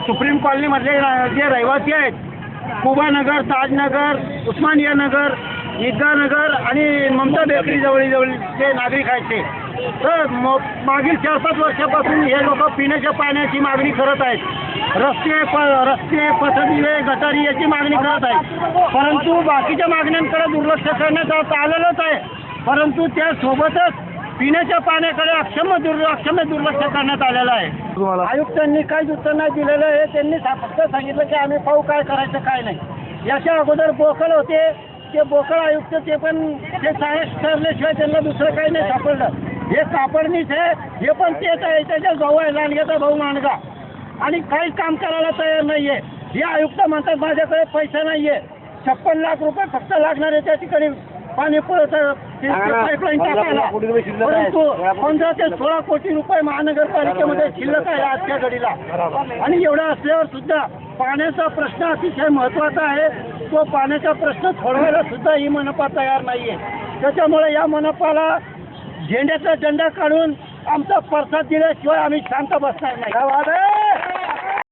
Supreme colony मधले जे रहिवासी आहेत, कुबानगर, ताजनगर, उस्मानिया नगर, ईदगाह नगर आणि ममता बेकरी जवळचे नागरिक आहेत ते. तर मागील 4-5 वर्षापासून हे लोक पिण्याच्या पाण्याची मागणी करत आहेत. रस्ते पथदिवे, गटारी याची मागणी करत आहेत. परंतु बाकीच्या मागण्यांकडे दुर्लक्ष करण्यात आलेलंच आहे. परंतु त्यासोबतच पिण्याच्या पाण्याकडे अक्षम्य दुर्लक्ष करण्यात आलेलं आहे. आयुक्तांनी काहीच उत्तर नाही दिलेलं आहे. त्यांनी फक्त सांगितलं की आम्ही पाहू काय करायचं काय नाही. याच्या अगोदर बोकळ होते, ते बोकळ आयुक्त ते पण ते साहेब ठरल्याशिवाय त्यांना दुसरं काही नाही सापडलं. हे सापडणीच आहे, हे पण तेच आहे. त्याच्या भाऊ आहे, लांडग्याचा भाऊ मांडगा, आणि काही काम करायला तयार नाहीये. हे आयुक्त म्हणतात माझ्याकडे पैसा नाहीये, 56 लाख रुपये फक्त लागणार आहे त्या ठिकाणी पाणी पुरवठा पाईपलाईन टाकायला. परंतु 15 ते 16 कोटी रुपये महानगरपालिकेमध्ये शिल्लक आहे आजच्या घडीला. आणि एवढं असल्यावर सुद्धा पाण्याचा प्रश्न अतिशय महत्त्वाचा आहे. तो पाण्याचा प्रश्न सोडवायला सुद्धा ही मनपा तयार नाहीये. त्याच्यामुळे या मनपाला झेंड्याचा झेंडा काढून आमचा प्रसाद दिल्याशिवाय आम्ही शांत बसणार नाही.